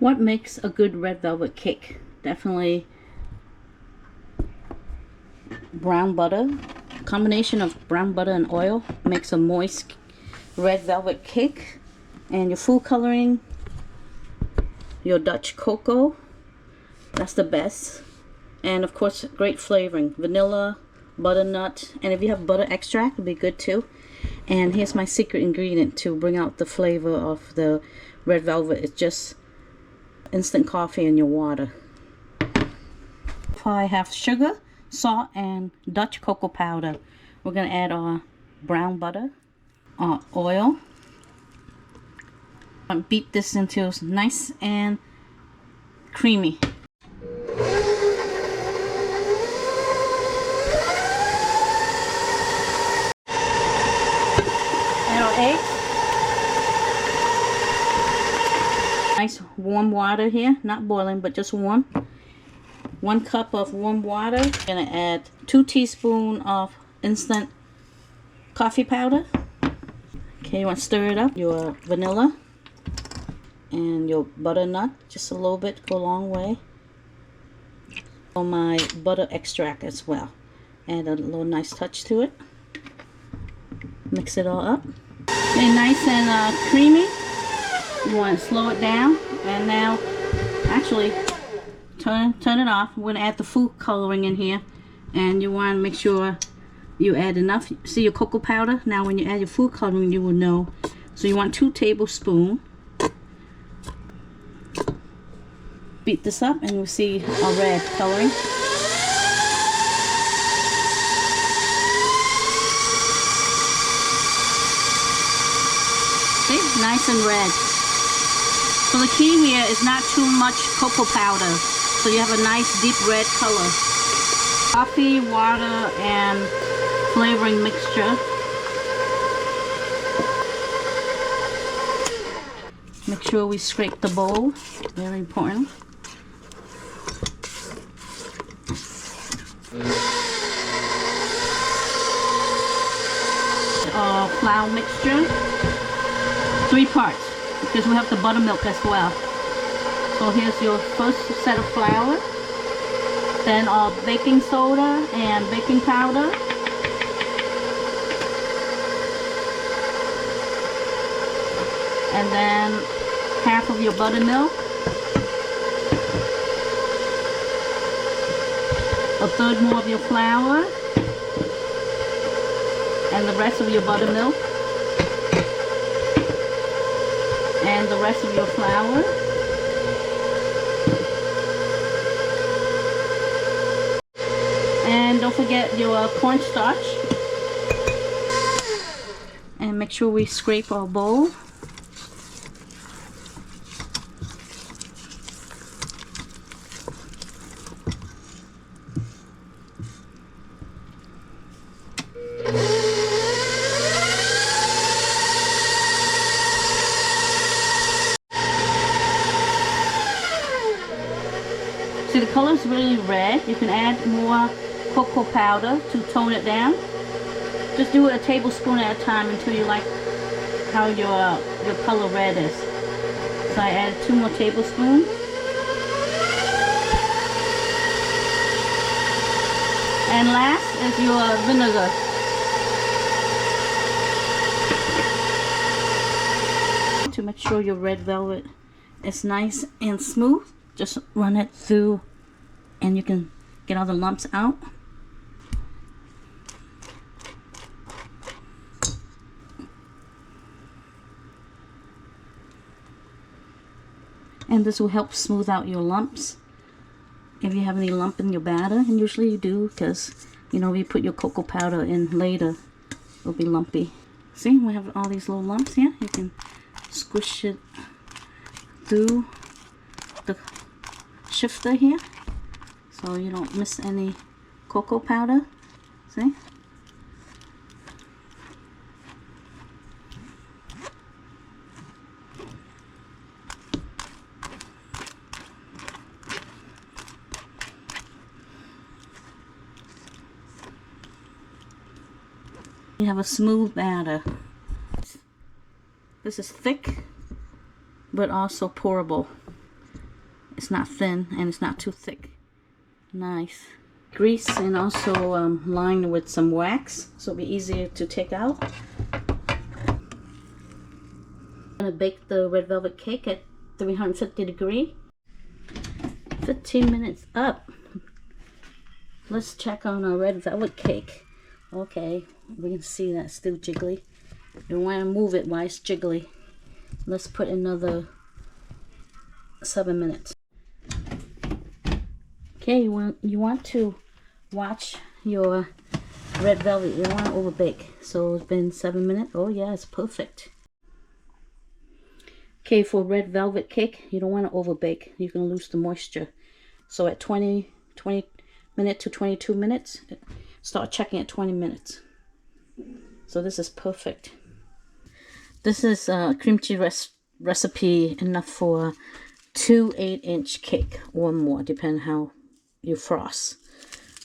What makes a good red velvet cake? Definitely brown butter. Combination of brown butter and oil makes a moist red velvet cake. And your food coloring, your Dutch cocoa, that's the best. And of course, great flavoring, vanilla, butternut, and if you have butter extract, it'd be good too. And here's my secret ingredient to bring out the flavor of the red velvet. It's just instant coffee in your water. I have sugar, salt, and Dutch cocoa powder. We're gonna add our brown butter, our oil. Beat this until it's nice and creamy. Add our eggs. Nice warm water here, not boiling but just warm. 1 cup of warm water. I'm gonna add 2 teaspoons of instant coffee powder. Okay, you want to stir it up. Your vanilla and your butternut, just a little bit, go a long way. On my butter extract as well. Add a little nice touch to it. Mix it all up. Okay, nice and creamy. You want to slow it down, and now actually turn it off. We're going to add the food coloring in here, and you want to make sure you add enough. See your cocoa powder? Now when you add your food coloring, you will know. So you want 2 tablespoons. Beat this up and you'll see our red coloring. See? Nice and red. So the key here is not too much cocoa powder, so you have a nice deep red color. Coffee, water, and flavoring mixture. Make sure we scrape the bowl, very important. Flour mixture, 3 parts, because we have the buttermilk as well. So here's your first set of flour, then our baking soda and baking powder, and then half of your buttermilk, a third more of your flour, and the rest of your buttermilk, and the rest of your flour, and don't forget your cornstarch. And make sure we scrape our bowl. See, the color is really red. You can add more cocoa powder to tone it down. Just do it a tablespoon at a time until you like how your color red is. So I added 2 more tablespoons. And last is your vinegar. To make sure your red velvet is nice and smooth, just run it through and you can get all the lumps out. And this will help smooth out your lumps if you have any lump in your batter, and usually you do, because you know, if you put your cocoa powder in later, it'll be lumpy. See, we have all these little lumps here. You can squish it through the shifter here so you don't miss any cocoa powder. See? You have a smooth batter. This is thick but also pourable. It's not thin and it's not too thick. Nice. Grease and also lined with some wax, so it'll be easier to take out. I'm gonna bake the red velvet cake at 350 degrees. 15 minutes up. Let's check on our red velvet cake. Okay, we can see that it's still jiggly. You don't want to move it while it's jiggly. Let's put another 7 minutes. Okay, you want to watch your red velvet. You don't want to overbake. So it's been 7 minutes. Oh yeah, it's perfect. Okay, for red velvet cake, you don't want to overbake. You're going to lose the moisture. So at 20 minutes to 22 minutes, start checking at 20 minutes. So this is perfect. This is a cream cheese recipe enough for 2 8-inch cake or more, depending how you frost.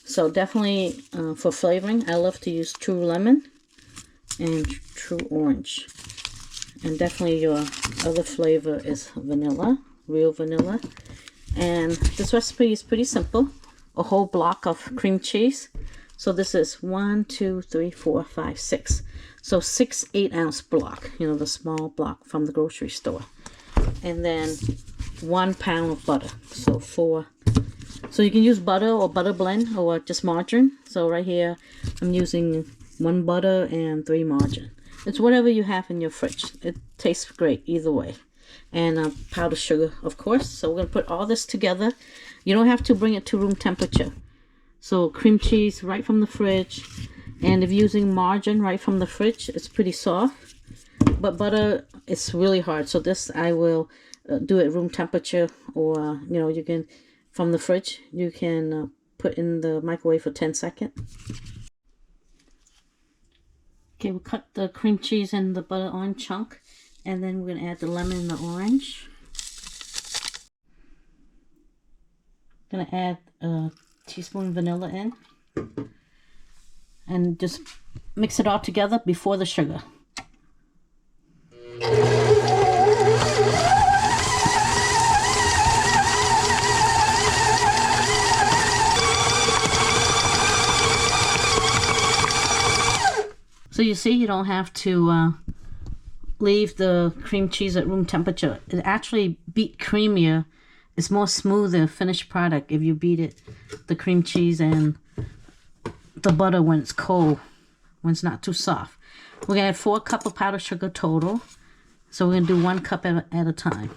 So definitely for flavoring, I love to use true lemon and true orange. And definitely your other flavor is vanilla, real vanilla. And this recipe is pretty simple. A whole block of cream cheese. So this is 1, 2, 3, 4, 5, 6. So 6 8-ounce block, you know, the small block from the grocery store. And then 1 pound of butter. So 4. So you can use butter or butter blend or just margarine. So right here I'm using 1 butter and 3 margarine. It's whatever you have in your fridge. It tastes great either way. And powdered sugar, of course. So we're going to put all this together. You don't have to bring it to room temperature. So cream cheese right from the fridge. And if you're using margarine right from the fridge, it's pretty soft. But butter, it's really hard. So this I will do at room temperature, or you know, you can from the fridge, you can put in the microwave for 10 seconds. Okay, we'll cut the cream cheese and the butter on chunk, and then we're going to add the lemon and the orange. Going to add a teaspoon vanilla in, and just mix it all together before the sugar. So you see, you don't have to leave the cream cheese at room temperature. It actually beat creamier. It's more smoother finished product if you beat it, the cream cheese and the butter when it's cold, when it's not too soft. We're going to add 4 cups of powdered sugar total. So we're going to do 1 cup at a time.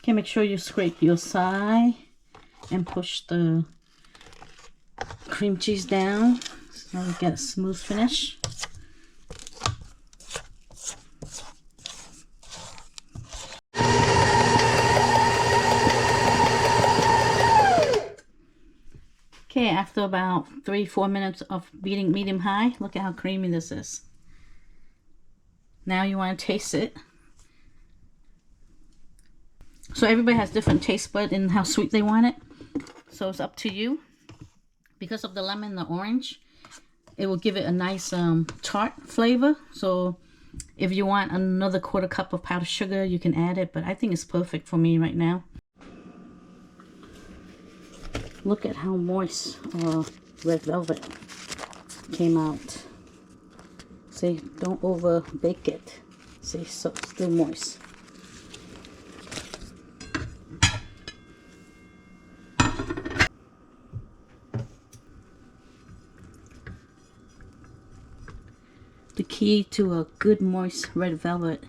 Okay, make sure you scrape your side and push the cream cheese down so we get a smooth finish. Okay, after about 3-4 minutes of beating medium high, look at how creamy this is. Now you want to taste it. So everybody has different taste bud and how sweet they want it. So it's up to you. Because of the lemon and the orange, it will give it a nice tart flavor. So if you want another 1/4 cup of powdered sugar, you can add it. But I think it's perfect for me right now. Look at how moist red velvet came out. See, don't over bake it. See, so it's still moist. The key to a good moist red velvet .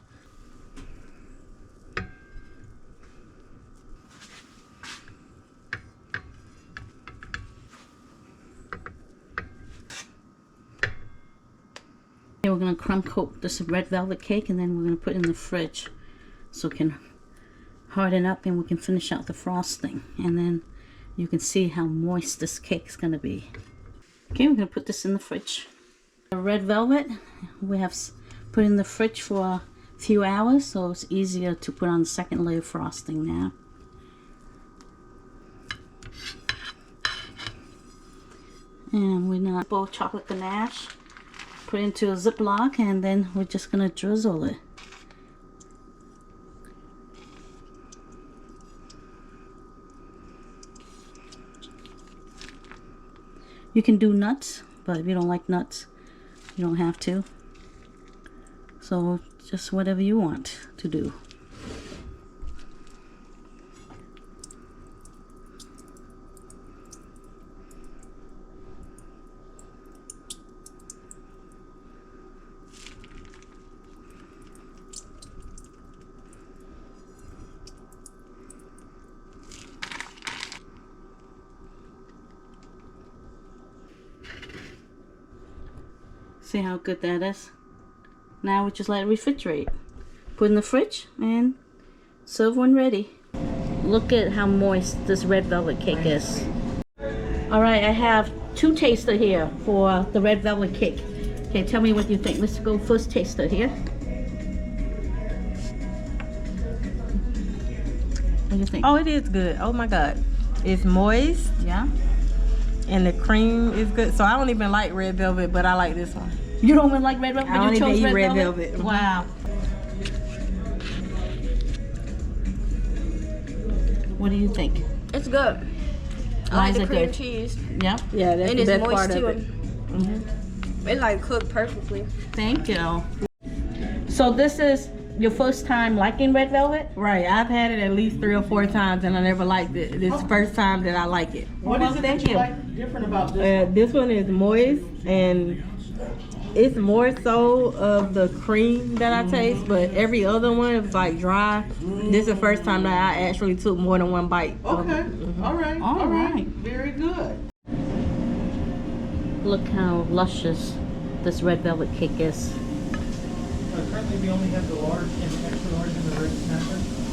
Okay, we're going to crumb coat this red velvet cake, and then we're going to put it in the fridge so it can harden up and we can finish out the frosting. And then you can see how moist this cake is going to be. Okay, we're going to put this in the fridge. The red velvet we have put in the fridge for a few hours, so it's easier to put on the second layer of frosting now. And we're not both chocolate ganache. Put it into a Ziploc, and then we're just gonna drizzle it. You can do nuts, but if you don't like nuts, you don't have to. So just whatever you want to do. See how good that is? Now we just let it refrigerate. Put in the fridge and serve when ready. Look at how moist this red velvet cake is. Alright, I have 2 taster here for the red velvet cake. Okay, tell me what you think. Let's go first taster here. What do you think? Oh, it is good. Oh my God. It's moist. Yeah? And the cream is good. So I don't even like red velvet, but I like this one. You don't even like red velvet, I but don't you chose even eat red red velvet? velvet. Wow. What do you think? It's good. I Why like is the it cream good? cheese. Yeah? Yeah, that's And the it's best moist part too. of it. It like cooked perfectly. Thank you. So this is your first time liking red velvet? Right. I've had it at least 3 or 4 times and I never liked it. This is the first time that I like it. What is it that you like different about this? This one is moist and it's more so of the cream that I taste, but every other one is like dry. This is the first time that I actually took more than 1 bite. Okay, all right, All right. very good. Look how luscious this red velvet cake is. Currently, we only have the large and extra large in the red snapper.